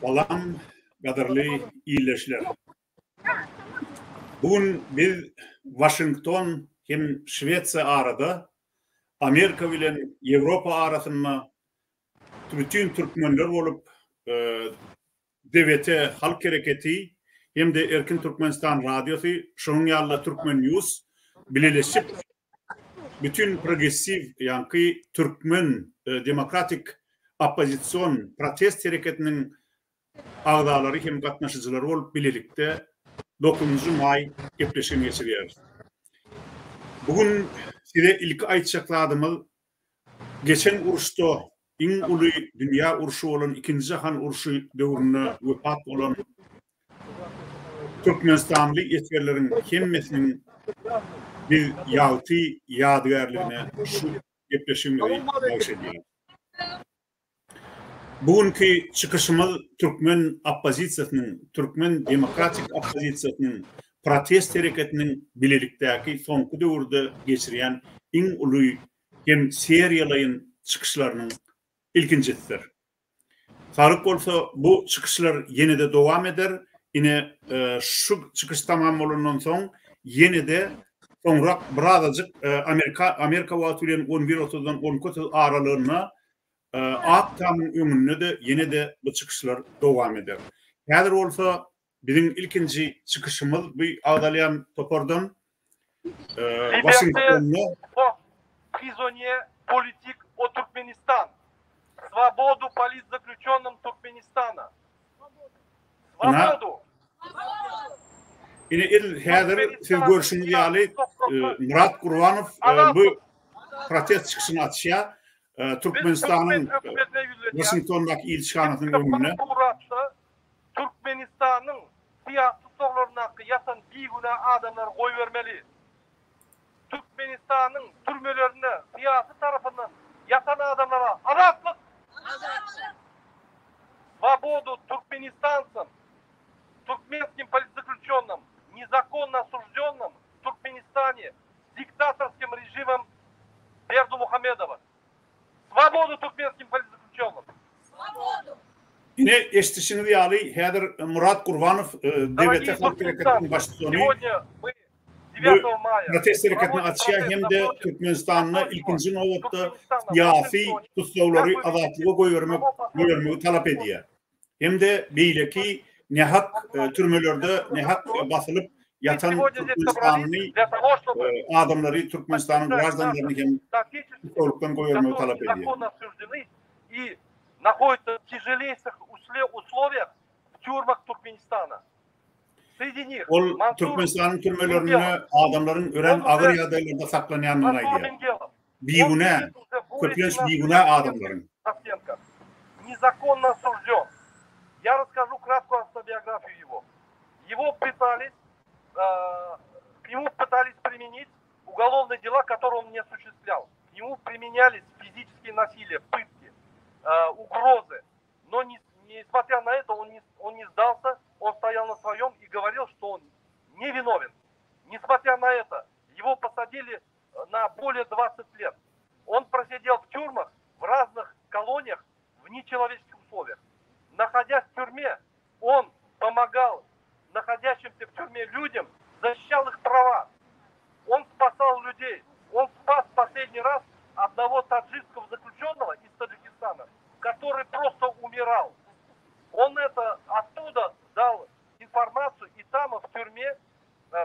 Balam, qadırlı iyileşler. Bugün biz Washington hem Şvetsiya arada Amerika bilen Avrupa arasında bütün Türkmenler olup devlete halk hareketi hem de Erkin Türkmenistan radyosu şunun yalla Türkmen News birleşip bütün progresif yani Türkmen demokratik opozisyon protest hareketinin ağdaları hem katnaşıcıları olup birlikte 9. May gepleşim geçiriyoruz. Bugün size ilk aytacakladığımız geçen uruşta en ulu dünya uruşu olan 2. Cihan uruşu dövründe vefat olan Türkmenistanlı yetkililerin hemmesinin bir yaltı yadigarlığına şu gepleşimleri bağışlıyor. Bugünkü çıkışımız Türkmen opozisiyasının, Türkmen demokratik opozisiyasının protest hareketinin birlikteki sonku dövrde geçiriyen en ulu hem seriyalayın çıkışlarının ilkincisidir. Sarık olsa bu çıkışlar yine de devam eder. Yine şu çıkış tamam olundan sonra yine de sonra birazcık Amerika vatulyen 11.30'dan 10.30 aralığına Aktam'ın önünde de yine de bu çıkışlar devam eder. Hazır olsa bizim ilkinci çıkışımız bir ağdalayan topardan Washington'da призывание политик о Туркменистан. Свободу политзаключенным Туркменистана. Свободу. Yine hazır siz görüşünüz yani Murat Kurvanov bu protest çıkışını atışa Türkmenistan'ın Washington'daki ilçikanatının önüne Türkmenistan'ın siyasi sorunlarına yatan biğuna adamlar koy vermeli. Türkmenistan'ın türmelerine siyasi tarafından yatan adamlara azatlık. Свободу туркменистанцам, туркменским политзаключенным, незаконно осужденным в Туркменистане диктаторским режимом Бердымухамедова. Свободу туркменским политзаключенным. Yine eşitişini diyali Hazır Murat Kurvanov devlete halk hareketinin başçısı protest hareketini açıya hem de Türkmenistan'la ilkinci novatta siyasi tutsavları azatlığı koyvermeyi talep ediyor. Hem de beyleki ne hak türmelerde ne hak basılıp yatan Türkmenistanlı adamları Türkmenistan'ın gражданlarını hem tutsavlıktan koyvermeyi talep ediyor. И находятся в тяжелейших условиях в тюрьмах Туркменистана. Ol Türkmenistan'ın türmelerine adamların ölen ağır yadaylarda saklanayanlara gidiyor. Bigune, köplenç bigune adamların. Незаконно осужден. Я расскажу краткую автобиографию его. Его пытались, к нему пытались применить уголовные дела, которые он не осуществлял. К нему применялись физические насилия, пытки, угрозы. Но несмотря на это он не сдался, он стоял на своем и говорил, что он не виновен. Несмотря на это, его посадили на более 20 лет. Он просидел в тюрьмах, в разных колониях, в нечеловеческих условиях. Находясь в тюрьме, он помогал находящимся в тюрьме людям, защищал их права. Он спасал людей. Он спас в последний раз одного таджикского заключенного из Таджикистана, который просто умирал. Он это оттуда дал информацию, и там в тюрьме,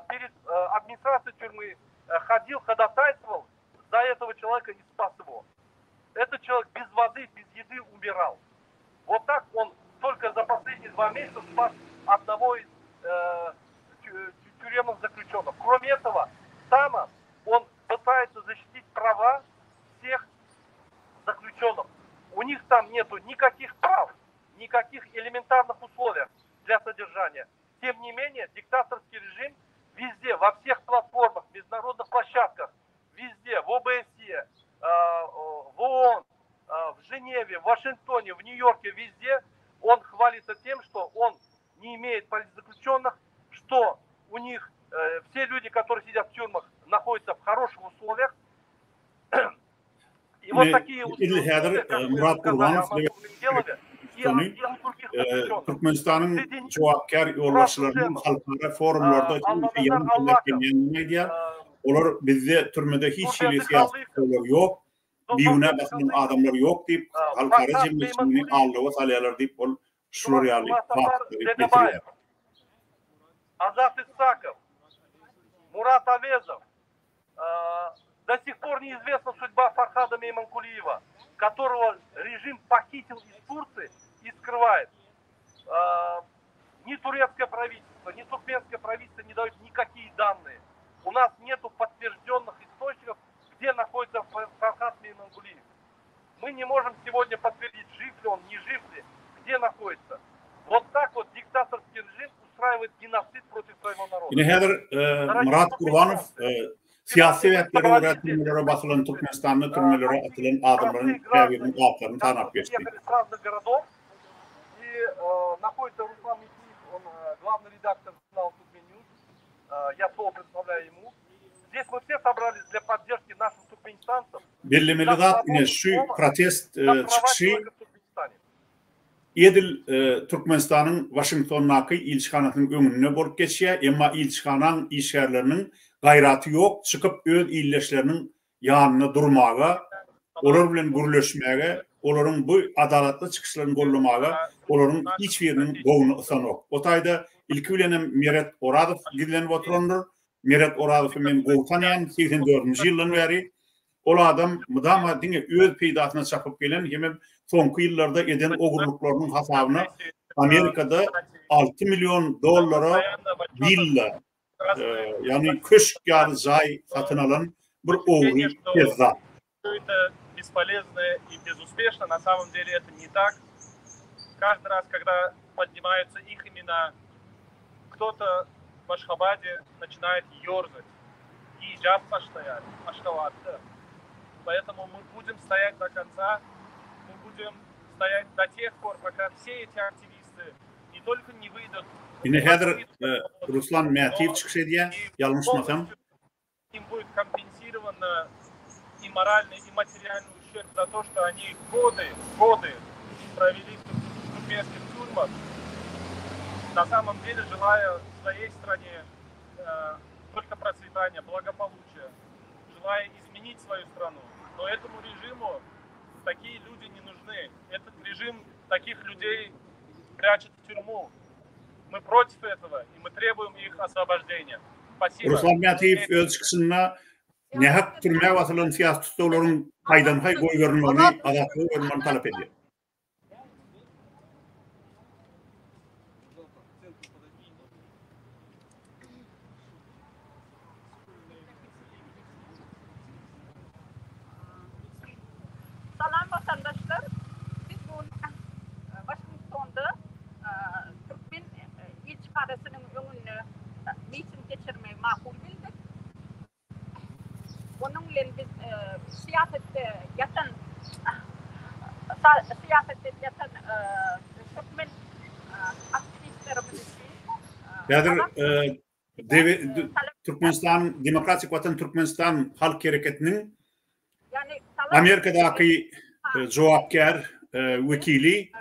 перед администрацией тюрьмы ходил, ходатайствовал за этого человека и спас его. Этот человек без воды, без еды умирал. Вот так он только за последние 2 месяца спас одного из тюремных заключенных. Кроме этого, там он пытается защитить права всех заключенных. У них там нету никаких прав, никаких элементарных условий для содержания. Тем не менее, диктаторский режим везде, во всех платформах, международных площадках, везде, в ОБСЕ, в ООН, в Женеве, в Вашингтоне, в Нью-Йорке, везде он хвалится тем, что он не имеет политзаключенных, что у них все люди, которые сидят в тюрьмах, находятся в хороших условиях. И вот такие условия, Murat Kurvanov tutany Türkmenistan'ın cevapkar yolbaşçılarının halkara forumlarda olar bizde türmede hiç siyasetçiler yok, biyune bakın adamlar yok deyip halkara cemiyetini ağırlığa salyalar deyip şular yani getiriyor. Азат Исаков, Мурат Авезов. До сих пор неизвестна судьба Фархада Мейманкулиева, которого режим похитил из Турции и скрывает. Ни турецкое правительство, ни туркменское правительство не дают никакие данные. У нас нету подтвержденных источников, где находится Фархад Мейманкулиев. Мы не можем сегодня подтвердить, жив ли он, не жив ли, где находится. Вот так вот диктаторский режим устраивает геноцид против своего народа. Yine Heather Murat Kurbanov siyasi vekilleri öğretimlere basılan Türkmenistan'da türmelere atılan adamların tevirini altlarını tanap geçti. И находится Руслан Митиев, он главный редактор журнала Туркменnews. Я слово представляю ему. Здесь мы все собрались для поддержки наших туркменистанцев. Birlemeli zat yine şu protest çıkışı Edil Türkmenistan'ın Washington'daki ilçihanatının önüne bolup geçiyor. Ama ilçihanan işyerlerinin gayrati yok. Çıkıp öz illeşlerinin yanına durmağa, olar bilen gürleşmeye, oların bu adaletli çıkışlarını gollamağa, oların hiçbirinin goğunu ısan yok. O tayda ilk bilenem Meret Oradov gidilen oturandır. Meret Oradov'u men goğutanayan 84. yıldan beri o adam mıdama dine öz peydasına çapıp gelen hemen sonki yıllarda eden ogurluklarının hasabına Amerika'da 6 milyon dolara villa yani köşk yarı zay satın alan bir oğri tezat. Это бесполезно и безуспешно. На самом деле это не так. Каждый раз, когда поднимаются их имена, кто-то в Ашхабаде начинает ерзать. Иджаб Ашхабад'da. Поэтому мы будем стоять до конца, мы будем стоять до тех пор, пока все эти активисты не только не выйдут. Yine Heather Ruslan Mehtiyev çıkışı diye yanlışmasam. Им будет компенсировано и моральный, и материальный ущерб за то, что они годы провели в туркменских тюрьмах, на самом деле желая своей стране только процветания, благополучия, желая изменить свою страну. Но этому режиму такие люди не нужны. Этот режим таких людей прячет в тюрьму. Мы против этого, и мы требуем их освобождения. Спасибо. Ruslan Mehtiyev öz çıkışına ne hak türmeye basılan siyasi tutuların kaydan hay goy görünmeni, adatlı görünmeni talep ediyor. Salam vatandaşlar, biz bu Washington'da Türkmen ilçihanesinin önünü miting geçirmeyi makul bildik. Onunla biz siyasette yatan Türkmen aktivistlerimiz için Türkmenistan, Demokratik Vatan Türkmenistan Halk Hareketi'nin yani Amerika'daki cevapkar vekili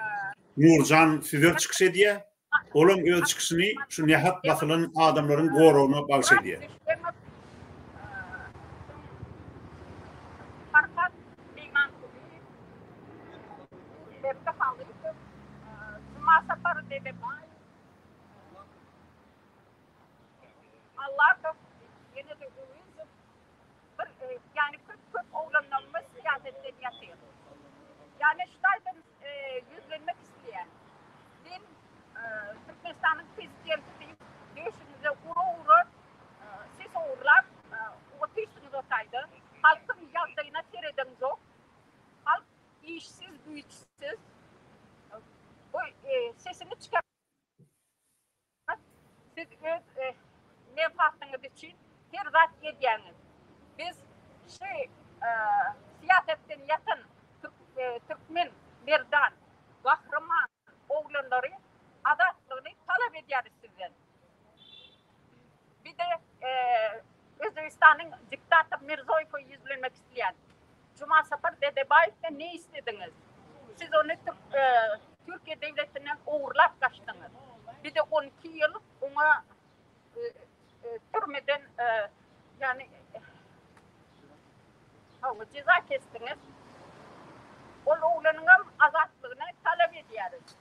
Nurcan Füzer çıkış ediyor. Onun öz çıkışını şu nihat basılan adamların goruğuna bağış ediyor. Farkat Meymankuliyev Berka Halıydı. Cuma Saparı Dedebay Allah'ta yine de uyuzum. Yani 40 oğlanlarımız siyasetten yatıyor. Yani Stuyden yüzlenmek isteyen ben Türkmenistan'ın prezidentiyim. Değişinize uğra siz uğurlar otuyorsunuz otayda. Halkın yazdığına tereden yok. Halk işsiz, güçsüz. Bu sesini çıkar. Siz menfaatınız için her zat yediğiniz. Biz siyasetten yatan Türkmen, Merdan, Kahraman oğlanları adatlığını talep ediyoruz sizden. Bir de Özbekistan'ın diktatör Mirzoyev'u yüzlenmek isteyen Cuma Sapar Dedebayev'den ne istediniz? Siz onu Türkiye devletinden uğurlap kaçtınız. Bir de 12 yıl ona türmeden yani ceza kestiniz. O oğlanın azatlığını talep ediyoruz.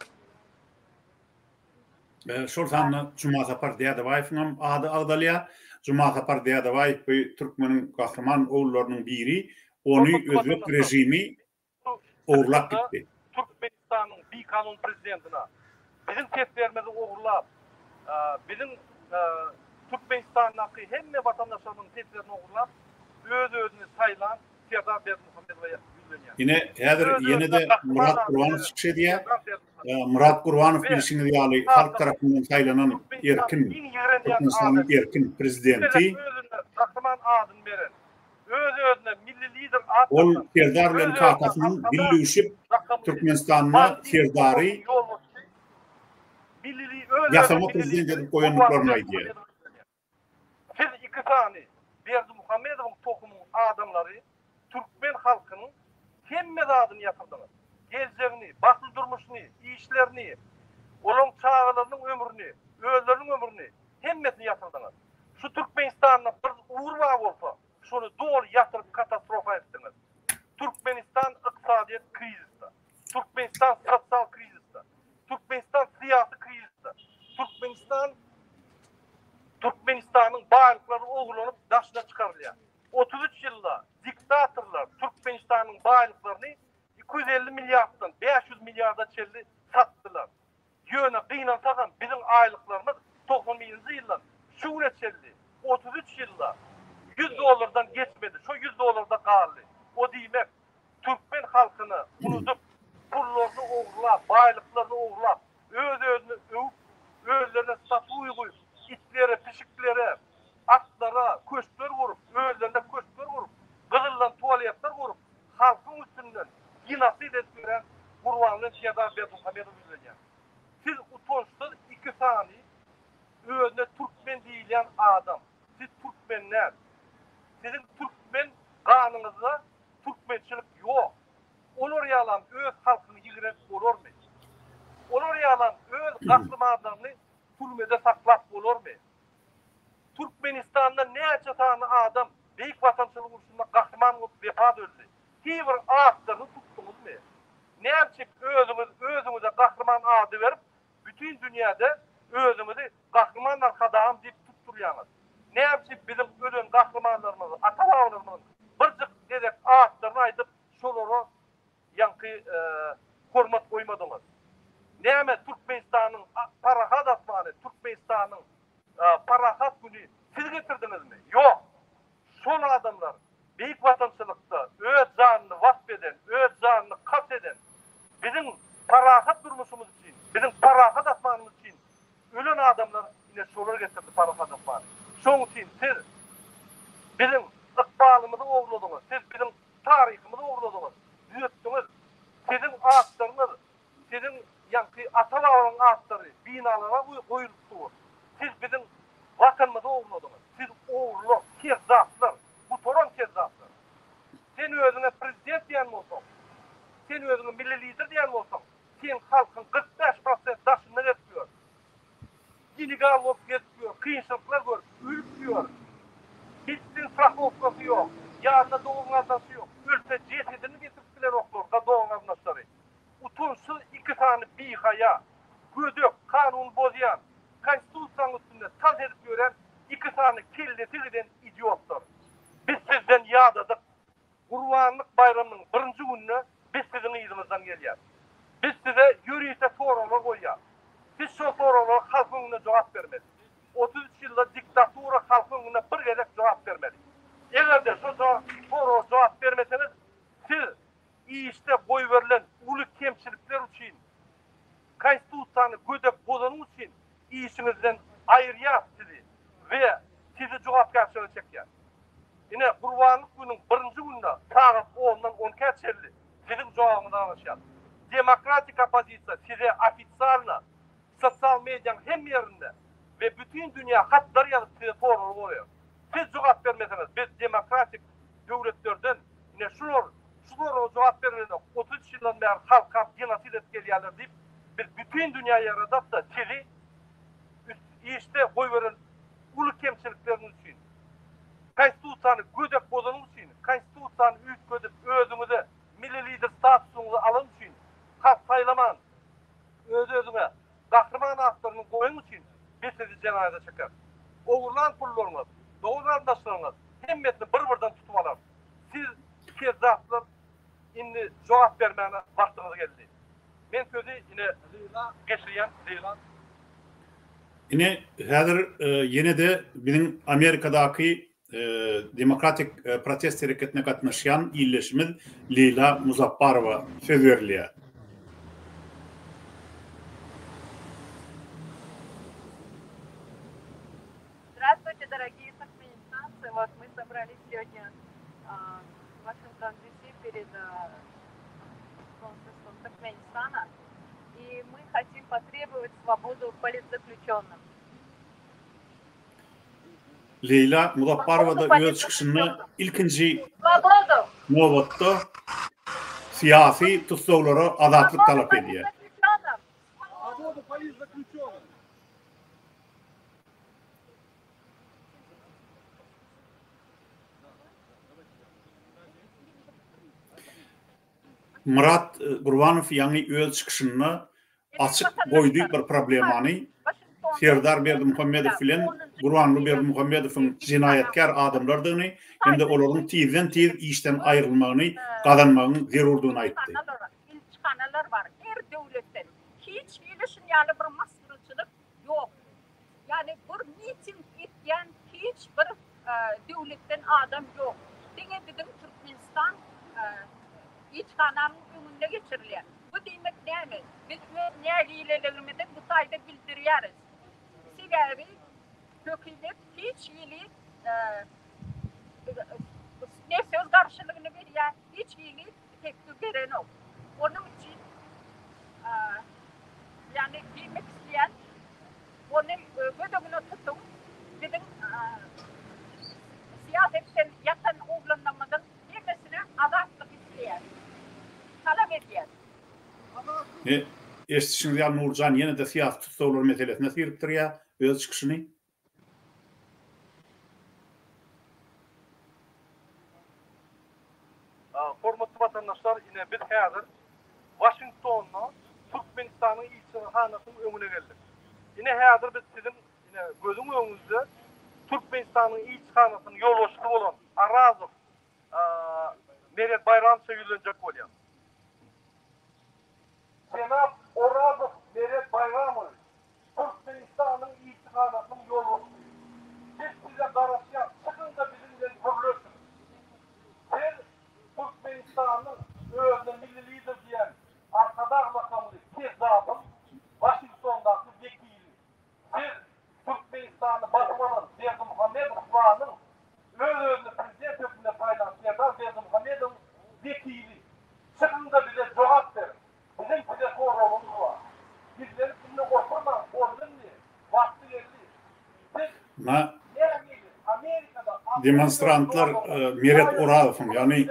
Şoltanna Cuma Sapar Diýadabaýewiň ady agdalýa. Cuma Sapar Diýadabaýew bu Türkmeniň gahrman oğullarının biri, onu özbek rejimi uğurlap gitdi. Türkmenistan'ın bir kanun prezidentine bizim testlerimizi uğurlap, bizim Türkmenistan'daki hemme vatandaşlarının testlerini uğurlap, öz-özüni saylan Serdar Berdimuhamedov'a yüzlenýär. Yine häzir ýene-de Murat Gurbanov çykşy diýär. Murat Gurbanov bilişini ýaly halk tarapyndan saýlanan erkin, Türkmenistan'ın erkin prezidenti. Kahraman adını veren, öz-özüne milli lider adını. Ol Serdar bilen kakasynyň birleşip Türkmenistan'a Serdar'y ýasama prezident edip goýanlyklaryny aýdýar. Siz iki tane Berdimuhamedowyň tokumyň adamlary Türkmen halkynyň hemme adyny ýatyrdylar. Geljegini, bakly durmuşyny, işlerini, olaň çağlarynyň ömrüni, özleriniň ömrüni hemmesini ýatyrdylar. Şu Türkmenistanyň bir uğurwa bolsa, şonu dol ýatyryp katastrofa etdiňiz. Türkmenistan ykdysadyat krizisde, Türkmenistan sosial krizisde, Türkmenistan siyasi krizisde, Türkmenistan'ın baýlyklary oğurlanyp daşyna çykarylýar. 33 ýylda diktatorlar Türkmenistan'ın baýlyklaryny 250 milyardan 500 milyarda çeldi sattılar. Ýöne gynansagan bizim aýlyklarymyz 90-njy ýyldan şuňa çeldi. 33 ýylda $100 geçmedi. Şu $100 kaldı. O diýmek Türkmen halkyny unutup pullaryny oğurlap, baýlyklaryny oğurlap, öz-özüni öwüp, özlerine statuy goýup, itlere, pişiklere, atlara köşkler vurup, özlerine köşkler vurup, gızıllan tuvaletler vurup, halkın üstünden ginasy edip Gurbanly Serdar Berdimuhamedow yüzlenýär. Siz utançsız iki sany özüne Türkmen diýilen adam. Siz Türkmenler. Sizin Türkmen ganyňyzda Türkmençilik ýok. Olar ýalan öz halkyny ýigren bolarmy? Olar ýalan öz gahrmanlaryny türmede saklap bolarmy? Türkmenistan'da näçe tane adam beýik watançylyk urusunda gahrman bolup vefat etdi. Kiber ağaçlarını tuttunuzmy? Näçe özüňize gahrman ady berip bütün dünyada özüňizi gahrmanlar hadam diýip tutturýaňyz. Näçe bizim ölen gahrmanlarymyzy, ata-babalarymyzy birjik gerek ağaçlaryny aýdyp şolary ýanky hormat goýmadyňyz. Näme Türkmenistan'ın parahat atmany, Türkmenistan'ın parahat güni siz getirdiňizmi? Ýok. Şol adamlar beýik watançylykda öz janyny wasp eden, öz janyny kat eden, bizim parahat durmuşumuz için, bizim parahat atmanymız için ölen adamlar ine şolar getirdi parahat atmany. Şoň üçin siz bizim ykbalymyzy oğurladyňyz, siz bizim taryhymyzy oğurladyňyz, düýetdiňiz. Sizin ağaçlaryňyz, sizin ýanky ata-babalarnyň ağaçlary binalara goýulupdy. Siz bizim watanymyzy oğurladyňyz. Siz oğurluk, kezzaplar, bu toran kezzaplar. Sen özüne prezident diýen bolsaň, sen özüne milli lider diýen bolsaň, sen halkyň 45% daşyny getiriyor. Illegal bolup getiriyor, kynçylyklar görüp, ölüp hiçbir strafofkasy ýok, ýanynda doğum gaznasy ýok. Ölse cesedini getiripdiler oklarga doğum gaznaçlary. Utunçsuz iki tane bihaýa, gödök, kanun bozýan, konstitusiýanyň üstünde taz edip gören iki tane kelleti giden idiotlar. Biz sizden ýadadyk. Gurbanlyk bayramynyň birinji gününe biz sizin ýyzymyzdan gelýär. Biz size ýürüýse soralar goýýar. Siz şo soralara halkyňyna jogap bermediniz. 33 ýylda diktatura halkyňyna bir gerek jogap bermedi. Egerde şo soralara jogap bermeseniz, siz işde boy verilen uly kemçilikler üçin, konstitusiýany gödep bozanyň üçin işiňizden aýyrýar sizi ve sizi jogapkarçylyk çekýär. Yine Gurbanlyk günüň birinji gününde saat 10-dan 12 çelli sizin jogabyňyzdan alýar. Demokratik opozisiýa size ofitsialna sosial mediýanyň hem ýerinde ve bütün dünýä hatlar ýazyp size soralar goýar. Siz jogap bermeseniz, biz demokratik döwletlerden yine şular jogap bermeden 33 ýyldan beri halka genosid edip gelýärler diýip biz bütün dünya yaradıp da tili işte koy veren ulu kemçilikleriniz için. Konstitusiyanı gödek bozanın için, konstitusiyanı üç gödep özünüzü milli lider statusunuzu alın için, kas saylaman, özüne, kahraman aktarını koyun için biz sizi cenayete çeker. Oğurlan pullarınız, doğru arkadaşlarınız, hemmetini bir-birden tutmalar. Siz kezzaplar, indi cevap vermeyene vaktiniz geldi. Men sözü yine geçiren Leyla. Yine hazır yine de bizim Amerika'daki demokratik protest hareketine katnaşan illeşimiz Leyla Muzaffarova söz veriliyor. Здравствуйте, дорогие туркменстанцы. Вот мы собрались сегодня в Вашингтон, Д.С. перед консульством Туркменистана. И мы хотим потребовать свободу политзаключенным. Leyla Muzaffarova da öz çıkışını ilkinci Свободу! nöbette siyasi tutsaklara azatlık talep ediyor. Политзаключенным! Свободу политзаключенным. Murat Gurbanov yani öz çıkışını açık koyduğu bir problemani Serdar Berdimuhamedov bilen Gurbanov Berdimuhamedov'un cinayetkar adamlardığını hem de onların tizden tiz işten ayrılmağını, kazanmağını zerurduğunu aytdı. İlçhanalar var her devletten. Hiç ilişkin yani bir masrıçılık yok. Yani bir miting etken hiç bir devletten adam yok. Dine bizim Türkmenistan İlçhananın önüne geçirilir. Bu demek ne mi? Biz neylilerimizi bu sayede bildiriyoruz. Sebebi hükümet hiç ili ne söz karşılığını veriyor, hiç ili tepki veren yok. Onun için yani bilmek isteyen onun ödümünü tutun, bizim siyasetten yatan oğlanlarımızın hepsine azatlık isteyen, talep ediyor. Eşitişiniz yani Nurcan yine de siyasi tutsaklar meselesine siriptiriyor öz çıkışını. Hormatly vatandaşlar, yine biz hazır Washington'da Türkmenistan'ın elçixanasının önüne geldik. Yine hazır biz sizin yine gözün önünüzde Türkmenistan'ın elçixanasının yolbaşçısı olan Arazov Meret Bayram söylenecek oluyor. Cenab Orazov Meret Bayramov Türkmenistan'ın elçixanasının yolbaşçısı. Biz size karışan, çıkın da bizimle görülürsünüz. Siz Türkmenistan'ın özde milli lider diyen arkadaş makamlı kezzabın Washington'daki vekili. Siz Türkmenistan'ı başbakan Berdimuhamedov'un özde prezident hükümüne paylaşan Berdimuhamedov'un vekili. Çıkın da bize cevap verin. Bizim bize sorumluluğumuz var. Bizleri sizinle oturma, ordun diye. Vakti geldi. Siz Amerika'da Demonstrantlar Meret Oralov'un yani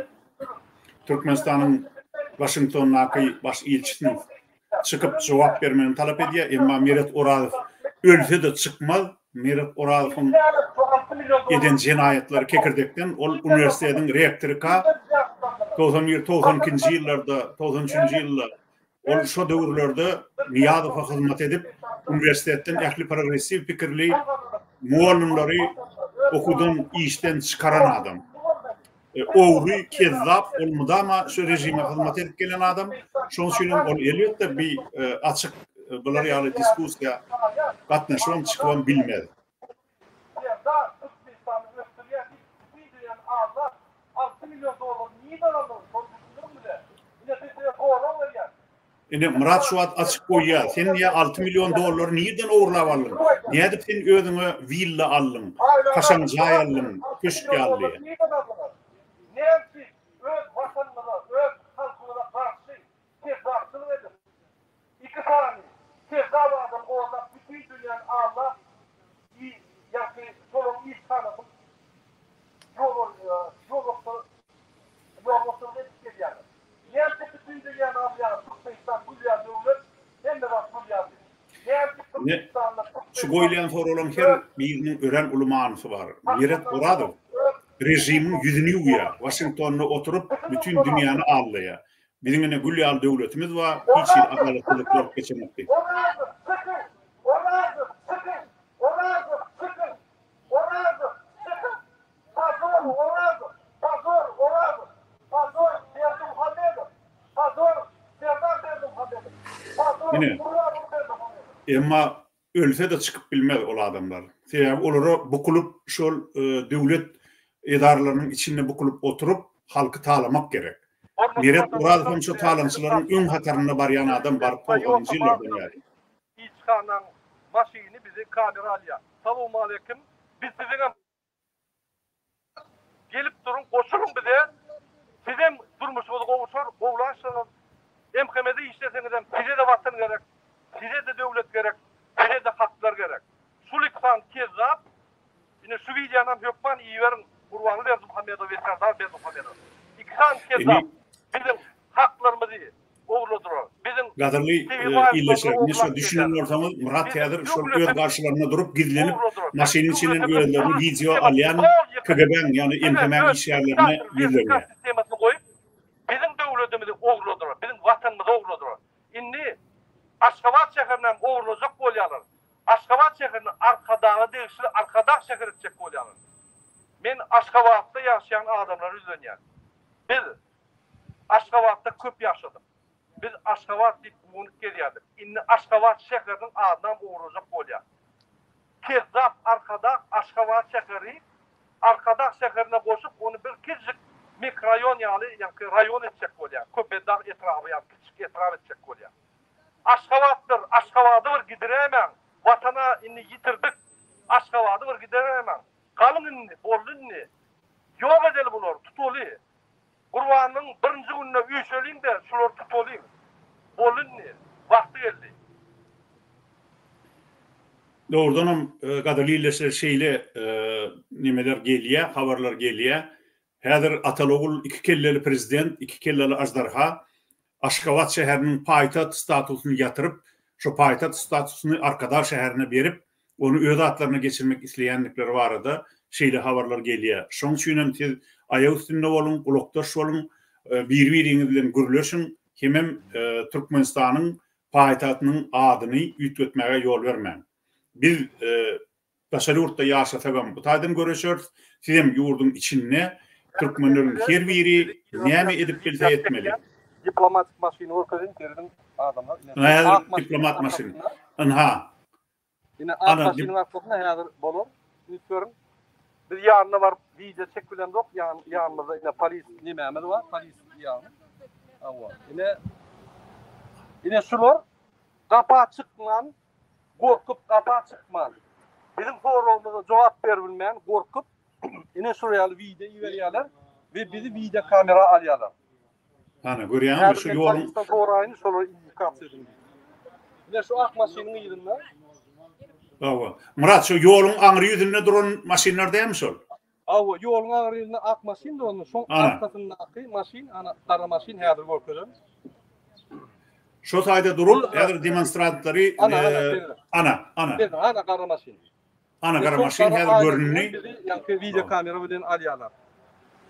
Türkmenistan'ın Washington'daki baş elçisinin çıkıp cevap vermeni talep ediyor. Ama Meret Oralov ölse de çıkmaz. Meret Oralov'un eden cinayetleri Kekirdek'ten o üniversitenin rektörü ka 92 yıllarda 93 yıllar o şu dövrlerde Niyadov'a hizmet edip üniversitetten ehli progresif fikirli muallimleri okudan işten çıkaran adam. Oğru, kezzap olmadı ama şu rejime hizmet edip gelen adam. Şunu söyleyeyim, o elbette bir açık bunlar yani diskusya katnaşılan çıkılan bilmedi. Murat Suat açık koyuyor. Sen niye 6 milyon dolar neyden uğurlav aldın? Niye de sen ödünü villa aldın? Kaşancay aldın? Köşke aldın? Neresi öz vatanına, öz halkına karşı kezzapçılık edin. İki saniye. Kezzap adam orada bütün dünyanın ağla yani sorun ilk tanıdım. Yolunu edip geliyor. Nerede bütün dünyanın ağlayan Türkmenistan, Gülyan devlet hem de Şu goýlayan soralan her birinin ören ulumanysy bar. Miret Muradov rejimin yüzünü ýuýar. Washingtonda oturup bütün dünýäni allaýar. Bizimine güllýal döwletimiz var. Hiç adaletlilik geçemekdi. Yine emma ölse de çıkıp bilmez ol adamlar. Sebäbi olary bukulup şol döwlet edaralarynyň içinde bukulup oturup halky taalamak gerek. Miret Muradov şu talançylaryň öň hataryna barýan adam bar bolgan jillerden ýaly. İçkanan maşyny bizi kamera alýar. Salamu aleykum. Biz siziň gelip durun, koşulun bize. Sizem durmuşyňyz gowuşar, gowlaşyňyz. MHM'de işleseňizem size de watan gerek. Size de döwlet gerek. Size de haklar gerek. Şuliksan kezzap. Yine şu videonam hökman iýerin. Gurbany berdim Muhammedov ve Serdar berdim Muhammedov. İksan kezzap. Bizim haklarymyzy owladylar. Bizim gadyrly illeşler. Şu düşünen ortamı Murat Teadır şu öz karşılarına durup gizlenip maşinin içinden öýelerini video alýan KGB'nin yani MHM işgärlerine ýerlerine. Sistemasını koyup bizim döwletimizi owladylar. Bizim watanymyzy owladylar. Indi Aşgabat şäherinden owlajak bolýarlar. Aşgabat şäherini arkadagy degişli arkadak şäher etjek bolýarlar. Men Aşgabatda ýaşaýan adamlar üzlenýär. Biz Aşgabatda köp ýaşadym. Biz Aşgabat diýip muňy gelýärdik. Indi Aşgabat şäheriniň adynam owlajak bolýar. Kezzap arkadak Aşgabat şäheri arkadak şäherine goşup onu bir kiçik mikroraýon ýaly ýa-ki raýon etjek bolýar. Köpedağ etrafy ýa-ki kiçik etraf etjek bolýar. Aşgabatdyr, Aşgabaty bir gidiremen. Watana indi ýitirdik. Aşgabaty bir gidiremen. Galyň indi, boldy indi. Ýok edeli bular, tutuly. Gurbanyň birinji gününe üýşeliň de şular tutuly. Boldy indi. Wagty geldi. Doğrudanam gadyrly illeşler şeýle nimeler gelýär, habarlar gelýär. Häzir Atalogul iki kelleli prezident, iki kelleli ajdarha Aşgabat şäheriniň paýtaht statusyny ýatyryp, şu paýtaht statusyny Arkadaş şäherine berip, onu öz atlaryna geçirmek isleýänlikleri barada şeýle habarlar gelýär. Şoň üçin hem tez aýak üstünde bolun, ulukdaş bolun, bir-biriňiz bilen gürleşiň, hemem Türkmenistanyň paýtahtynyň adyny ýitgetmäge ýol bermäň. Biz başary ýurtda ýaşasagam bu taýdan göreşýär. Sizem ýurdun içinde Türkmenleriň her biri näme edip bilse etmeli. Diplomatik maşyny orkadan terdim adamlar. Diplomat maşyny. Aha. Yine maşynyň arkasyna häzir bolar. Üýtürüm. Biz ýanyna bar video çek bilen dok, ýanymyzda ine polis nämämiz bar? Polis ýany. Awa. Ine şular gapa çykman, gorkup gapa çykman. Bizim soragyňyza jogap berbilmän, gorkup ine şuraya video ýerýärler we bizi video kamera alýarlar. Ana görýärmi şu ýolun soraýyny şolar indikasiýa edin. Ine şu ak maşynyň ýerinde. Awa. Murat şu ýoluň aňry ýüzünde duran maşinler dämi şol? Awa, ýoluň aňry ýerinde ak maşyn duran, şoň arkasyndaky maşyn, ana kara maşyn häzir görkezem. Şu taýda durup, häzir demonstrantlary ana kara maşyn. Ana kara maşyn häzir görünni. Ýa-ki video kamera bilen alýarlar.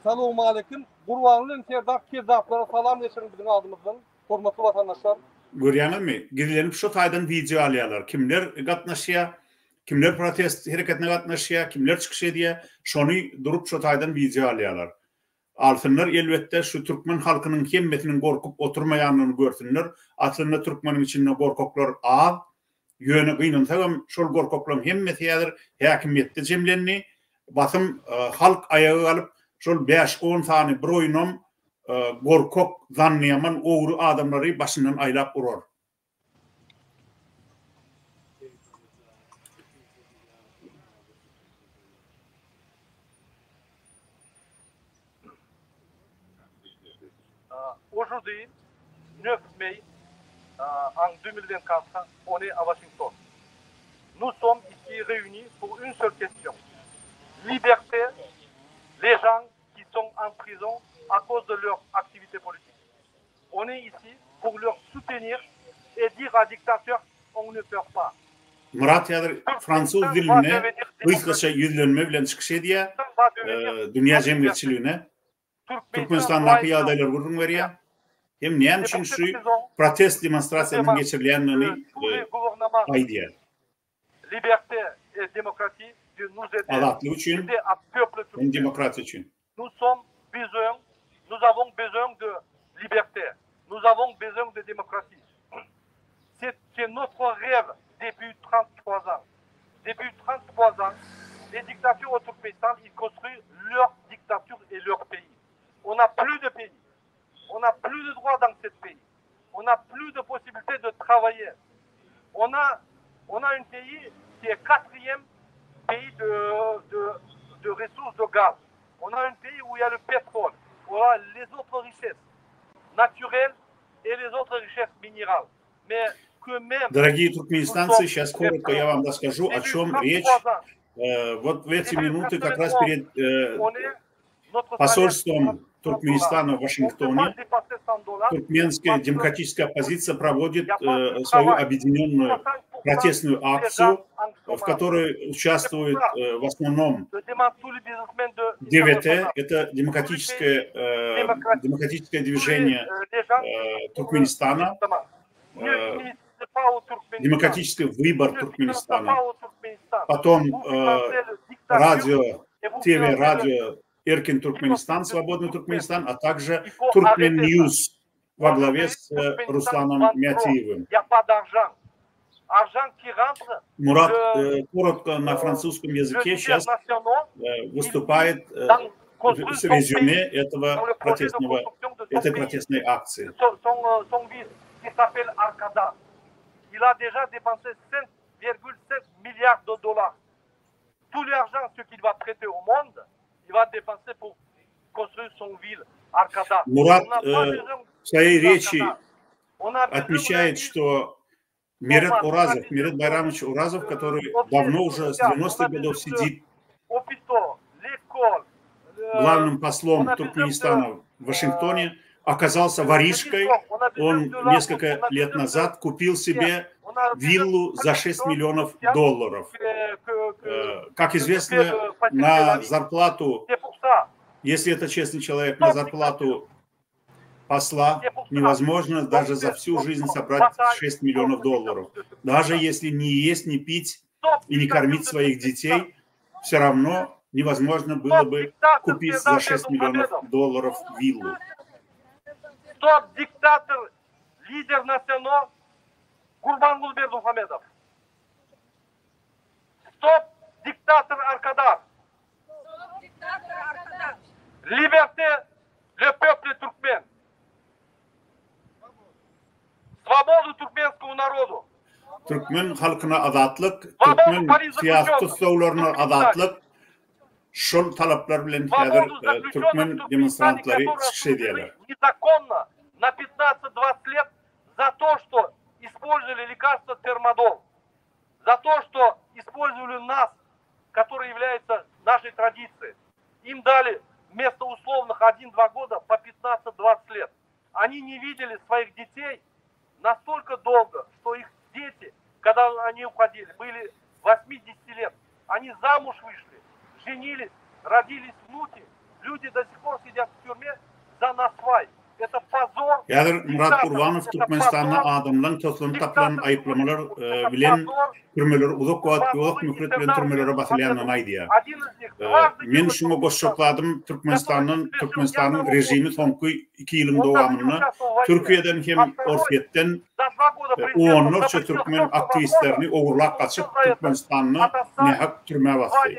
Salamu aleykum. Gurbanyň Serdar kezzaplara salam geçirin bizim adymyzdan. Hormatly watandaşlar. Görýänmi? Gizlenip şu taýdan video alýarlar. Kimler gatnaşýar, kimler protest hereketine gatnaşýar, kimler çykyş edýär, şonu durup şu taýdan video alýarlar. Alsınlar elbette şu Türkmen halkynyň hemmetiniň gorkup oturmaýanyny görsünler. Aslında Türkmeniň içinde gorkoklar az, ýöne gynansa şol gorkoklaryň hemmeti ýadyr häkimetde jemlenni. Basym halk ayagy alyp şol 5-10 sany bir oýnam gorkok zanniyaman ogry adamlary başyndan aýlap urar. Aujourd'hui, 9 mai en 2024, on est à Washington. Nous sommes ici réunis pour une seule question. Liberté les gens qui sont en prison à cause de leur activité politique. On est ici pour leur soutenir et dire à dictateur, on ne perd pas. Murat yadır Fransız diline kıyskaça yüzlenme bilen çıkış ediyor dünya cemiyetçiliğine. Türkmenistan'daki yağdaylar vurun veriyor. Hem neyem için şu protest demonstrasyanın geçirilenlerini aydiyor. Liberté et démocratie de nous aider Adatlı için à peuple hem demokrasi için. Nous avons besoin de liberté. Nous avons besoin de démocratie. C'est notre rêve depuis 33 ans. Depuis 33 ans, les dictatures au Turkménistan, ils construisent leur dictature et leur pays. On n'a plus de pays. On n'a plus de droits dans ce pays. On n'a plus de possibilité de travailler. On a un pays qui est quatrième pays de ressources de gaz. On a un pays où il y a le pétrole, où il y a les autres richesses naturelles et les autres richesses minérales. Mais que même... Дорогие туркменистанцы, сейчас коротко я вам расскажу, о чем речь. Вот в эти минуты как раз перед посольством Туркменистана в Вашингтоне туркменская демократическая оппозиция проводит свою объединенную протестную акцию, в которой участвует в основном ДВТ, это демократическое движение Туркменистана, демократический выбор Туркменистана, потом радио, ТВ-радио Эркин Туркменистан, Свободный Туркменистан, а также Туркмен Ньюс во главе с Русланом Мятиевым. Мурат коротко на французском языке сейчас выступает с резюме этой протестной акции. Il a déjà dépensé 5,7 milliards de dollars. Tout l'argent qu'il va prêter au monde, il va dépenser pour construire son ville, Arkada. Мурат в своей речи отмечает, что Мерет Уразов, Мерет Байрамович Уразов, который давно уже с 90-х годов сидит главным послом Туркменистана в Вашингтоне, оказался воришкой. Он несколько лет назад купил себе виллу за $6 миллионов. Как известно, на зарплату, если это честный человек, на зарплату посла невозможно даже за всю жизнь собрать $6 миллионов. Даже если не есть, не пить и не кормить своих детей, все равно невозможно было бы купить за $6 миллионов виллу. Стоп, диктатор, лидер национал Гурбангул Бердмухамедов. Стоп, диктатор Аркадар. Liberté, le peuple туркмен. Свободу туркменскому народу. Türkmen halkına azatlık, Türkmen siyasi tutsovlarına azatlık, şol talaplar bilen Türkmen demonstrantları çıkış ediyorlar. Незаконно на 15-20 лет за то, что использовали лекарство термодол, за то, что использовали нас, который является нашей традицией. Им дали вместо условных 1-2 года по 15-20 лет. Они не видели своих детей настолько долго, что их дети, когда они уходили, были 80 лет. Они замуж вышли, женились, родились внуки. Люди до сих пор сидят в тюрьме за насвай. Это позор. Yadır Murat Kurbanov Türkmenistan'da adamdan toplanıp tapılan ayıplamalar bilen türmeler uzak mühlet bilen türmelere basılayandan aydiya. Men şunu goşçokladım Türkmenistan'ın rejimi sonku 2 yılın doğamını Türkiye'den hem Orfiyet'ten onlarca Türkmen aktivistlerini uğurlak kaçıp Türkmenistan'ı nehak türmeye bastı.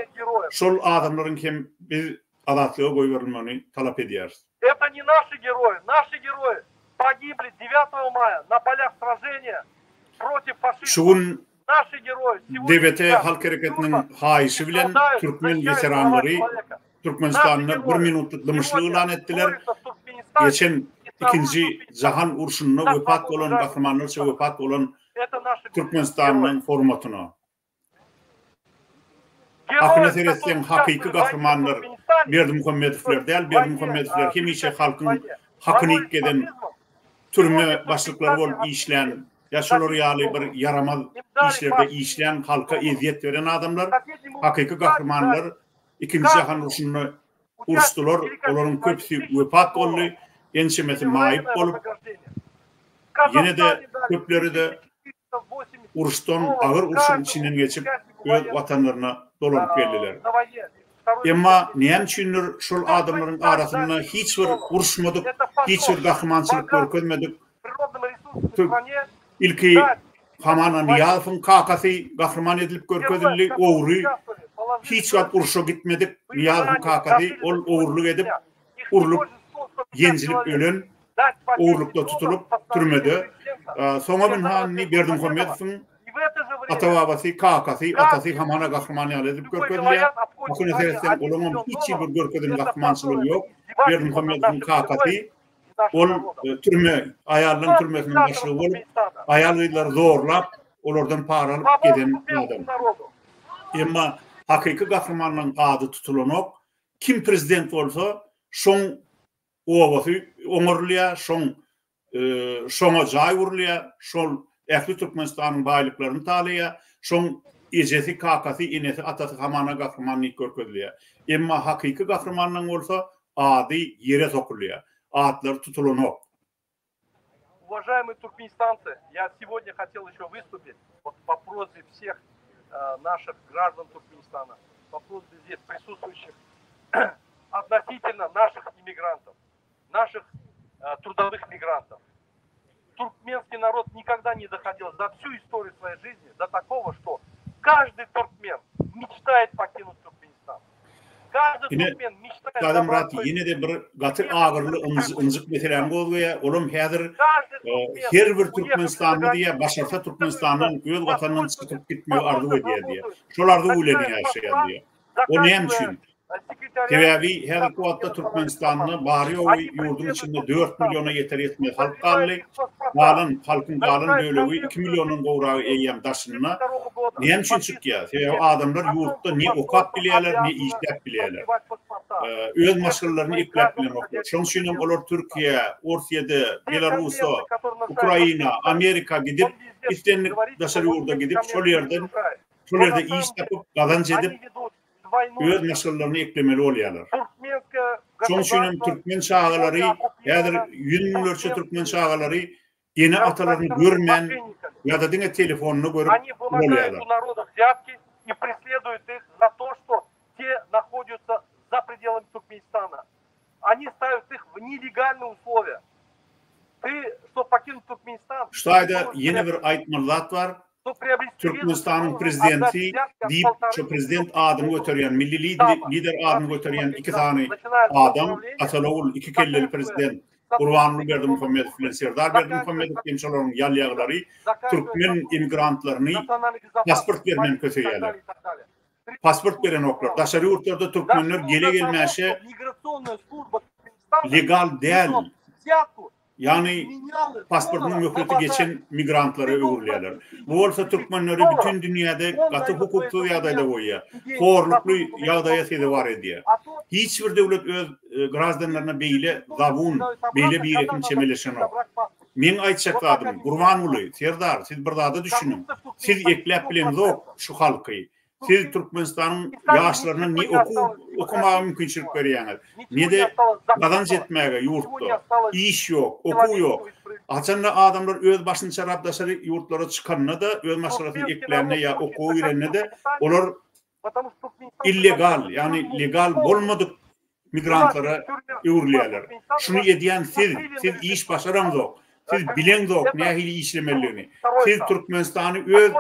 Şol adamların hem bir adatlığa koy verilmeni talep ediyoruz. Это не наши герои. Наши герои погибли 9 мая на полях сражения против фашизма. Наши герои DVT Halk Hareketi'nin haişi bilen Türkmen veteranları Türkmenistan'ı 1 minutluk dımışlığı ilan ettiler. Geçen 2. Cahan Urşunu'na vefat olan kahramanlarca vefat olan Türkmenistan'ın formatına. Akınet eretken hakiki kahramanlar Berdimuhamedovlar değil, Berdimuhamedovlar hem işe halkın hakkını eden türme başlıkları olup işleyen yaşolary ýaly bir yaramaz işlerde işleyen, halka eziyet veren adamlar, hakiki gahrymanlar, ikinci jahan uruşuny uruşdular, olaryň köpsi wepat boldy, ençemesi maýyp bolup, ýene de köpleri de uruşdan, agyr uruşun içinden geçip öz watanlaryna dolanyp geldiler. Emma näme üçindir şol adamlaryň arasynda hiç bir uruşmadyk, hiç bir gahrymançylyk görkezmedik. İlki Hamana Niyazowyň kakasy gahrman edilip görkezildi, owry hiç wagt uruşa gitmedik. Niyazowyň kakasy ol owruluk edip, urulup ýenjilip ölen, owrulukda tutulup türmede. Soňa Minhany Berdimuhammedowyň ata-babasy, kakasy, atasy Hamana gahrman edilip görkezildi. Bugün eserden olamam hiç bir görkezilme gahrymançylygy ýok. Berdimuhammedowyň kakasy ol türme, ayarlan türmesinin başlığı bolup, ayarlylar zorlap, olardan para alıp giden adam. Emma hakiki gahrymanlyň ady tutulanok, kim prezident bolsa, şoň obasy oňurlýa, şoňa jaý urlýa, şol ähli Türkmenistanyň baýlyklaryny talýa, şoň ejesi, kakasy, inesi, atasy Hamana gahrymanlyk görkezilýär. Emma hakiki gahrymanlyň bolsa, ady ýere sokulýar. Атлар tutulunok. Уважаемые туркменистанцы, я сегодня хотел еще выступить по просьбе всех наших граждан Туркменистана, по просьбе здесь присутствующих относительно наших иммигрантов, наших трудовых мигрантов. Туркменский народ никогда не доходил за всю историю своей жизни до такого, что каждый туркмен мечтает покинуть Туркменистан. Adam rat yine de bir gaty agyrly ınjyk meselem bolýar. Olam häzir her bir Türkmenistanly diýe başarsa Türkmenistanyň öz watanyny çykyp gitmegi arzu edýär diýe. Şolardy uýlany ýaşaýar diýe. O näme üçin? Tebebi her wagtda Türkmenistanyň bary ýurdun içinde 4 milyona ýeter etmez halk gally. Galan halkyň galan bölegi 2 milyonyň gowragy eýem daşynyna. Näme üçin çykýar? Sebäbi adamlar ýurtda ne okap bilýärler, ne işläp bilýärler. Öz maşgalalaryny ipläp bilýärler. Şoň üçin olar Türkiýe, Orsiýada, Belarusda, Ukraina, Amerika gidip, istenlik daşary ýurda gidip, şol ýerde iş tapyp, gazanç edip, öz maşgalalaryny iplemeli bolýarlar. Şoň üçin türkmen şagalary, ýa-da ýünlükçe türkmen şagalary ýene atalaryny görmän ýa-da diňe telefonyny görüp bolýarlar. И преследуют их за то, что те находятся за пределами Туркменистана. Они ставят их в нелегальные условия. Ты, чтобы покинуть Туркменистан... Şoýda ýene bir aýtmalar bar. Türkmenistan'ın prezidenti deyip, şu prezident adını götüren, milli lider adını götüren iki tane adam, Atalogul, iki kelleli prezident, Urvanlı Berdimuhammedow bilen Serdar Berdimuhammedow gençlerin yalyagları, Türkmen imigrantlarını pasport vermen kötüýärler. Pasport veren oklar. Daşary ýurtlarda Türkmenler gele gelmäşe legal değil. Yani pasportunun möhleti geçen migrantları öwürlerler. Bu bolsa Türkmenleri bütün dünyada gaty hukukly ýagdaýda goýýar. Horlukly ýagdaýa sede bar edýär. Hiç bir döwlet öz grazdanlaryna beýle zabun, beýle bir ýekim çemeleşenok. Men aýtjakdym, Gurbanuly, Serdar, siz bir zada düşünün. Siz ekläp bilen zok şu halky. Siz Türkmenistanyň ýaşlaryna ne okumagy mümkinçilik berýäňiz. Ne de gazanç etmäge ýurtda. İş ýok, okuw ýok. Açanda adamlar öz başyny çarap daşary ýurtlara çykanda da öz maşgalaty eklerine ýa okuw ýerine de olar illegal, ýani legal bolmadyk migrantlara öwürleýärler. Şunu edýän siz iş başaramzok. Siz bileňzok nähili işlemeliligini. Siz Türkmenistany öz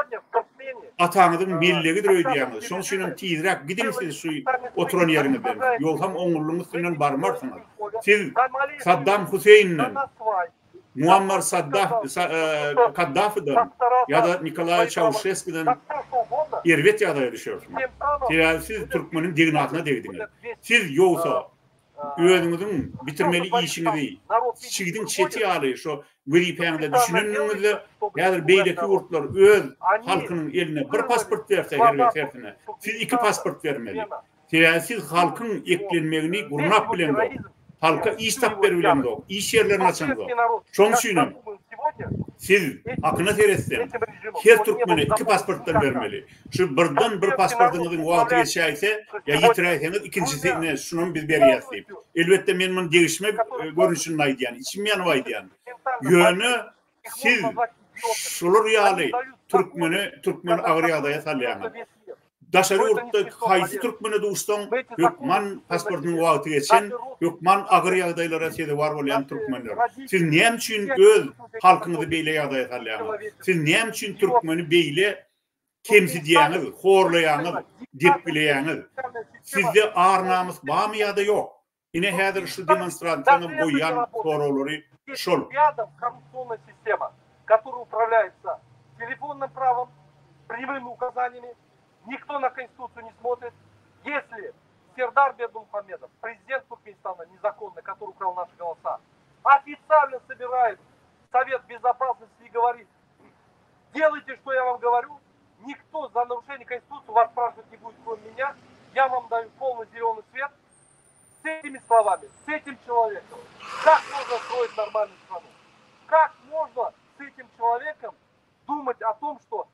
ataňyzyň milligidir öýdýäňiz. Şoň üçin tizrak gidin siz şu oturan ýeriňizden. Ýol ham oňurlugyň üstünden barmarsyňyz. Siz Saddam Huseyniň, Muammar Kaddafi'den ýa-da Nikolay Çavuşeski'den erwet ýagdaýa düşýärsiňiz. Siz Türkmeniň degnatyna degdiňiz. Siz ýogsa özüňiziň bitirmeli işiňizi, çigidin çeti ýaly şo wiripäňde düşünenňizde ýa-da beýleki ýurtlar öz halkynyň eline bir pasport berse herwetine, siz iki pasport bermeli. Siz halkyň eklenmegini gurnap bilen halka iş tap berip bilen, iş ýerlerini açanlar. Şoň üçin siz akına teretsen, her Türkmene 2 pasporttan vermeli. Şu birden bir pasportunuzun wagty geçäýse, ya ýitiräýseniz ikincisine şunun biz berýäs diýip. Elbetde men bunu değişmek görünüşünü aýdýan, içim ýanyp aýdýan. Ýöne siz şular ýaly Türkmen agryadaýa salýaňyz. Daşary urtda haýsy Türkmene duşdan, ýokman pasportyny wagty geçen, ýokman agry ýagdaýlara sede bar bolýan Türkmenler. Siz näme üçin öz halkyňyzy beýle ýagdaýa salýaňyz? Siz näme üçin Türkmeni beýle kemsidýäňiz, horlaýaňyz, dep bilýäňiz? Sizde ar namys barmy ýa-da ýok? Ine häzir şu demonstrantlaryň goýan sorolary şol. Рядом коррупционная система, которая управляется телефонным правом, прямыми указаниями. Никто на Конституцию не смотрит. Если Сердар Бердымухамедов, президент Туркменистана незаконный, который украл наши голоса, официально собирает Совет Безопасности и говорит: делайте, что я вам говорю, никто за нарушение Конституции вас спрашивать не будет, кроме меня, я вам даю полный зеленый свет. С этими словами, с этим человеком, как можно строить нормальную страну? Как можно с этим человеком думать о том, что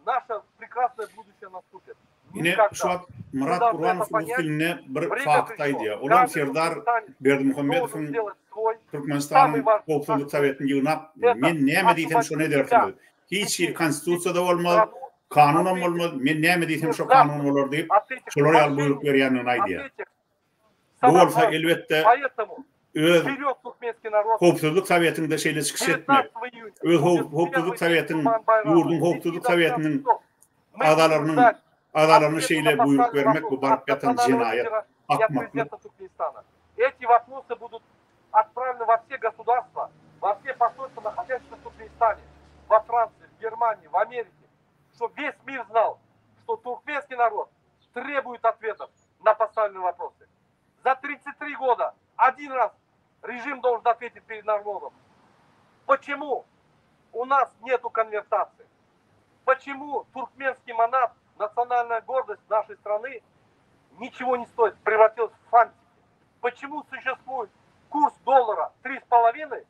наше прекрасное будущее наступит? Yine şu an Murat Urbanov ülkeline bir fakt aýdýar. Olam Serdar Berdimuhamedow'un Türkmenistan Howpsuzlyk Sowetini ýygnap, men näme diýsem şonu ederdim. Hiç bir konstitusiýada bolmaz, kanunam bolmaz, men näme diýsem şu kanun bolar diýip, şolary ýaly buyruk berýänini aýdýar. Bu bolsa elbetde öz Howpsuzlyk Sowetinde şeýle çykyş etmek, öz Howpsuzlyk Sowetiniň, ýurdun Howpsuzlyk Sowetiniň adalarını şeýle buyruk vermek, bu baryp ýatan jinayet, akmaklyk. Эти вопросы будут отправлены во все государства, во все посольства, находящиеся в Туркменистане, во Франции, в Германии, в Америке, чтобы весь мир знал, что туркменский народ требует ответов на поставленные вопросы. За 33 года один раз режим должен ответить перед народом. Почему у нас нету конвертации? Почему туркменский монат, национальная гордость нашей страны, ничего не стоит, превратилась в фантики? Почему существует курс доллара 3,5